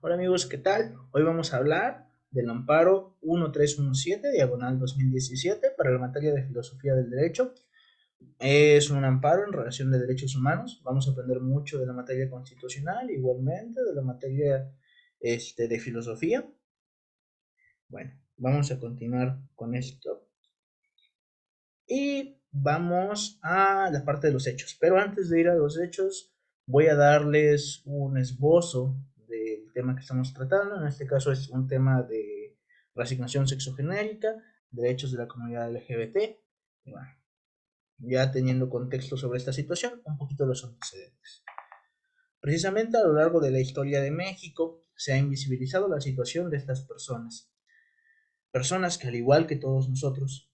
Hola amigos, ¿qué tal? Hoy vamos a hablar del amparo 1317, diagonal 2017, para la materia de filosofía del derecho. Es un amparo en relación de derechos humanos. Vamos a aprender mucho de la materia constitucional, igualmente de la materia de filosofía. Bueno, vamos a continuar con esto. Y vamos a la parte de los hechos. Pero antes de ir a los hechos, voy a darles un esbozo del tema que estamos tratando. En este caso es un tema de reasignación sexogenérica, derechos de la comunidad LGBT. Y bueno, ya teniendo contexto sobre esta situación, un poquito los antecedentes. Precisamente a lo largo de la historia de México se ha invisibilizado la situación de estas personas. Personas que al igual que todos nosotros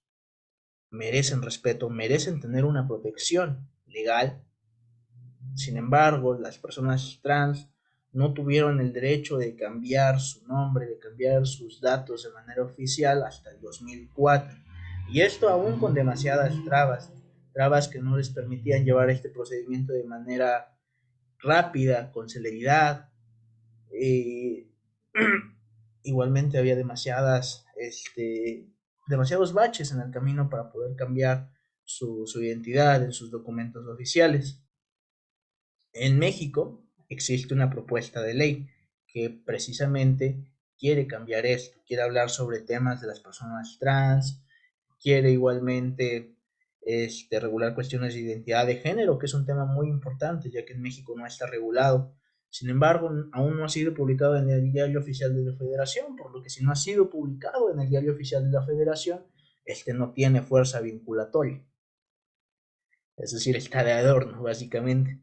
merecen respeto, merecen tener una protección legal. Sin embargo, las personas trans no tuvieron el derecho de cambiar su nombre, de cambiar sus datos de manera oficial hasta el 2004. Y esto aún con demasiadas trabas que no les permitían llevar este procedimiento de manera rápida, con celeridad. Eh, igualmente había demasiados baches en el camino para poder cambiar su identidad en sus documentos oficiales. En México existe una propuesta de ley que precisamente quiere cambiar esto, quiere hablar sobre temas de las personas trans, quiere igualmente regular cuestiones de identidad de género, que es un tema muy importante, ya que en México no está regulado. Sin embargo, aún no ha sido publicado en el Diario Oficial de la Federación, por lo que si no ha sido publicado en el Diario Oficial de la Federación, no tiene fuerza vinculatoria. Es decir, está de adorno, básicamente.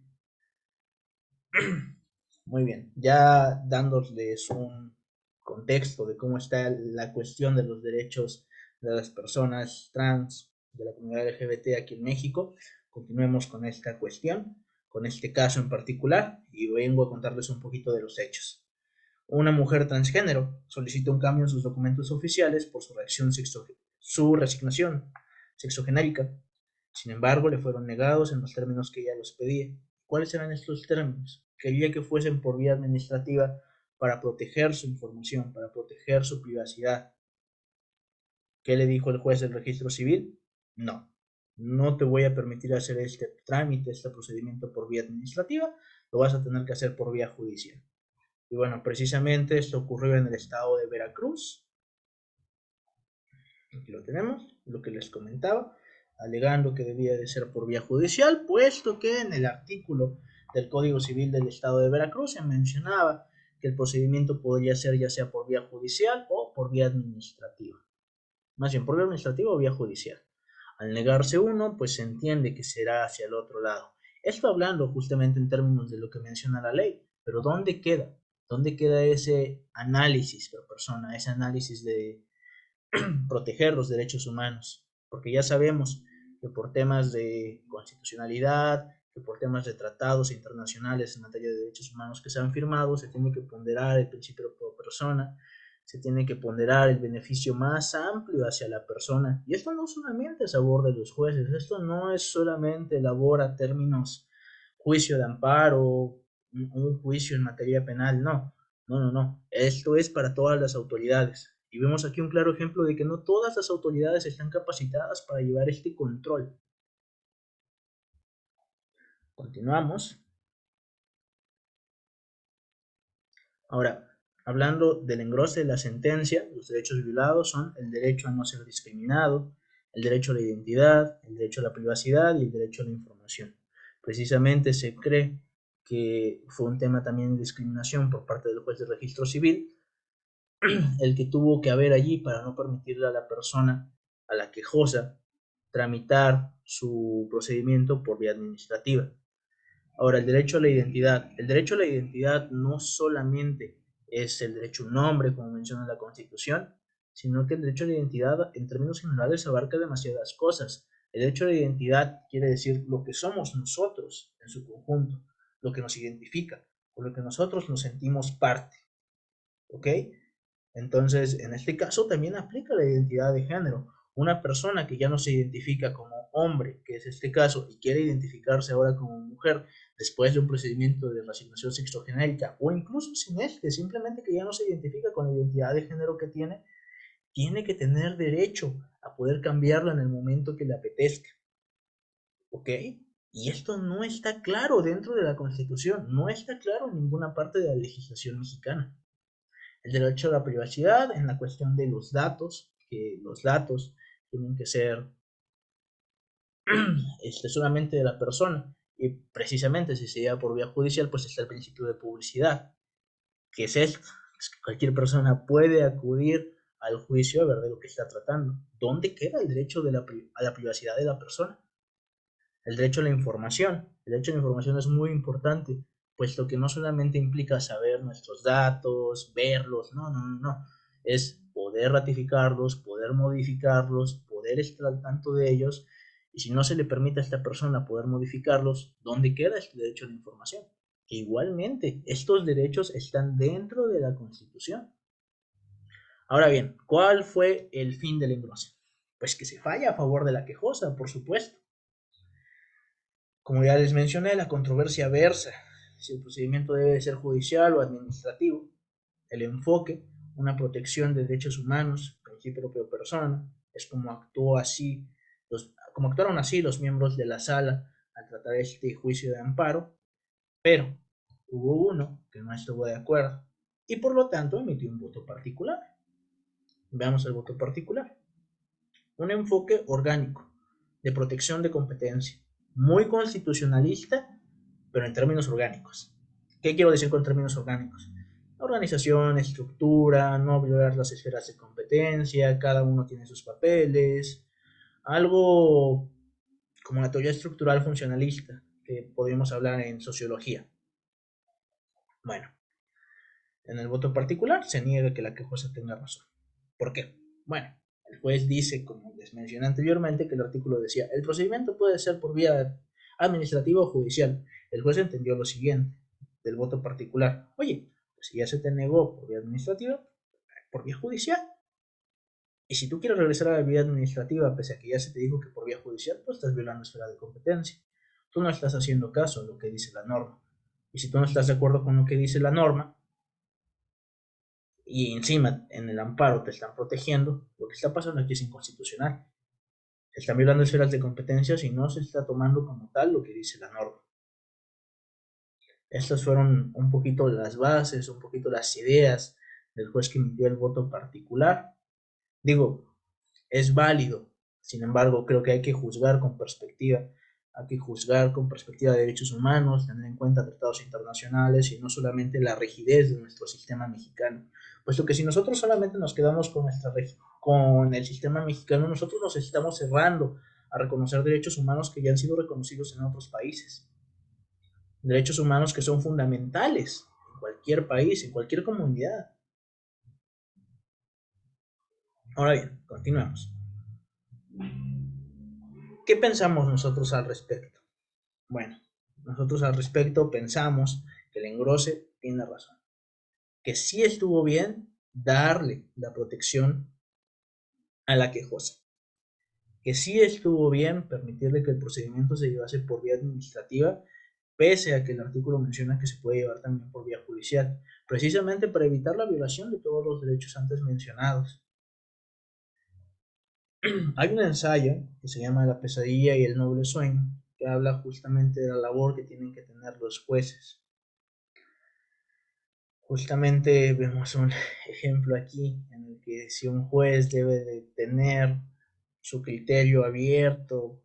Muy bien, ya dándoles un contexto de cómo está la cuestión de los derechos de las personas trans de la comunidad LGBT aquí en México, continuemos con esta cuestión, con este caso en particular, y vengo a contarles un poquito de los hechos. Una mujer transgénero solicitó un cambio en sus documentos oficiales por su resignación sexogenérica. Sin embargo, le fueron negados en los términos que ella los pedía. ¿Cuáles eran estos términos? Quería que fuesen por vía administrativa para proteger su información, para proteger su privacidad. ¿Qué le dijo el juez del registro civil? No, no te voy a permitir hacer este trámite, este procedimiento por vía administrativa, lo vas a tener que hacer por vía judicial. Y bueno, precisamente esto ocurrió en el estado de Veracruz. Aquí lo tenemos, lo que les comentaba, alegando que debía de ser por vía judicial, puesto que en el artículo del Código Civil del estado de Veracruz se mencionaba que el procedimiento podría ser ya sea por vía judicial o por vía administrativa. Más bien, por vía administrativa o vía judicial. Al negarse uno, pues se entiende que será hacia el otro lado. Esto hablando justamente en términos de lo que menciona la ley, pero ¿dónde queda? ¿Dónde queda ese análisis por persona, ese análisis de proteger los derechos humanos? Porque ya sabemos que por temas de constitucionalidad, que por temas de tratados internacionales en materia de derechos humanos que se han firmado, se tiene que ponderar el principio por persona, se tiene que ponderar el beneficio más amplio hacia la persona. Y esto no solamente es labor de los jueces, esto no es solamente labor a términos juicio de amparo, un juicio en materia penal, no, no, no, no. Esto es para todas las autoridades. Y vemos aquí un claro ejemplo de que no todas las autoridades están capacitadas para llevar este control. Continuamos. Ahora, hablando del engrose de la sentencia, los derechos violados son el derecho a no ser discriminado, el derecho a la identidad, el derecho a la privacidad y el derecho a la información. Precisamente se cree que fue un tema también de discriminación por parte del juez de registro civil, el que tuvo que haber allí para no permitirle a la persona, a la quejosa, tramitar su procedimiento por vía administrativa. Ahora, el derecho a la identidad. El derecho a la identidad no solamente es el derecho a un nombre, como menciona la Constitución, sino que el derecho a la identidad, en términos generales, abarca demasiadas cosas. El derecho a la identidad quiere decir lo que somos nosotros en su conjunto, lo que nos identifica, con lo que nosotros nos sentimos parte. ¿Ok? Entonces, en este caso también aplica la identidad de género. Una persona que ya no se identifica como como hombre, que es este caso, y quiere identificarse ahora como mujer después de un procedimiento de reasignación sexogenérica, o incluso sin simplemente que ya no se identifica con la identidad de género que tiene que tener derecho a poder cambiarla en el momento que le apetezca. ¿Ok? Y esto no está claro dentro de la Constitución, no está claro en ninguna parte de la legislación mexicana. El derecho a la privacidad en la cuestión de los datos, que los datos tienen que ser solamente de la persona, y precisamente si se lleva por vía judicial, pues está el principio de publicidad, que es esto, es que cualquier persona puede acudir al juicio a ver de lo que está tratando. ¿Dónde queda el derecho a la privacidad de la persona? El derecho a la información. El derecho a la información es muy importante, puesto que no solamente implica saber nuestros datos, verlos, no. Es poder ratificarlos, poder modificarlos, poder estar al tanto de ellos, y si no se le permite a esta persona poder modificarlos, ¿dónde queda este derecho a la información? Que igualmente, estos derechos están dentro de la Constitución. Ahora bien, ¿cuál fue el fin del engrose? Pues que se falla a favor de la quejosa, por supuesto. Como ya les mencioné, la controversia versa si el procedimiento debe de ser judicial o administrativo. El enfoque, una protección de derechos humanos, principio propio persona, es como como actuaron así los miembros de la sala al tratar este juicio de amparo, pero hubo uno que no estuvo de acuerdo y por lo tanto emitió un voto particular. Veamos el voto particular. Un enfoque orgánico de protección de competencia, muy constitucionalista, pero en términos orgánicos. ¿Qué quiero decir con términos orgánicos? Organización, estructura, no violar las esferas de competencia, cada uno tiene sus papeles, algo como la teoría estructural funcionalista, que podríamos hablar en sociología. Bueno, en el voto particular se niega que la quejosa tenga razón. ¿Por qué? Bueno, el juez dice, como les mencioné anteriormente, que el artículo decía, el procedimiento puede ser por vía administrativa o judicial. El juez entendió lo siguiente del voto particular. Oye, pues si ya se te negó por vía administrativa, por vía judicial. Y si tú quieres regresar a la vía administrativa, pese a que ya se te dijo que por vía judicial, pues estás violando esfera de competencia. Tú no estás haciendo caso a lo que dice la norma. Y si tú no estás de acuerdo con lo que dice la norma, y encima en el amparo te están protegiendo, lo que está pasando aquí es inconstitucional. Se están violando esferas de competencia si no se está tomando como tal lo que dice la norma. Estas fueron un poquito las bases, un poquito las ideas del juez que emitió el voto particular. Digo, es válido, sin embargo, creo que hay que juzgar con perspectiva. Hay que juzgar con perspectiva de derechos humanos, tener en cuenta tratados internacionales y no solamente la rigidez de nuestro sistema mexicano. Puesto que si nosotros solamente nos quedamos con el sistema mexicano, nosotros nos estamos cerrando a reconocer derechos humanos que ya han sido reconocidos en otros países. Derechos humanos que son fundamentales en cualquier país, en cualquier comunidad. Ahora bien, continuamos. ¿Qué pensamos nosotros al respecto? Bueno, nosotros al respecto pensamos que el engrose tiene razón, que sí estuvo bien darle la protección a la quejosa, que sí estuvo bien permitirle que el procedimiento se llevase por vía administrativa, pese a que el artículo menciona que se puede llevar también por vía judicial, precisamente para evitar la violación de todos los derechos antes mencionados. Hay un ensayo que se llama La pesadilla y el noble sueño, que habla justamente de la labor que tienen que tener los jueces. Justamente vemos un ejemplo aquí en el que si un juez debe de tener su criterio abierto,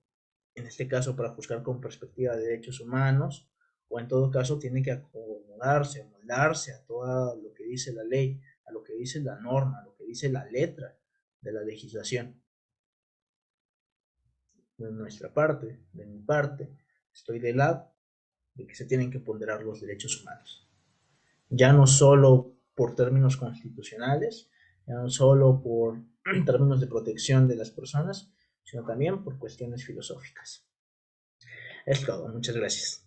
en este caso para juzgar con perspectiva de derechos humanos, o en todo caso tiene que acomodarse, moldarse a todo lo que dice la ley, a lo que dice la norma, a lo que dice la letra de la legislación. De nuestra parte, de mi parte, estoy del lado de que se tienen que ponderar los derechos humanos. Ya no solo por términos constitucionales, ya no solo por términos de protección de las personas, sino también por cuestiones filosóficas. Es todo, muchas gracias.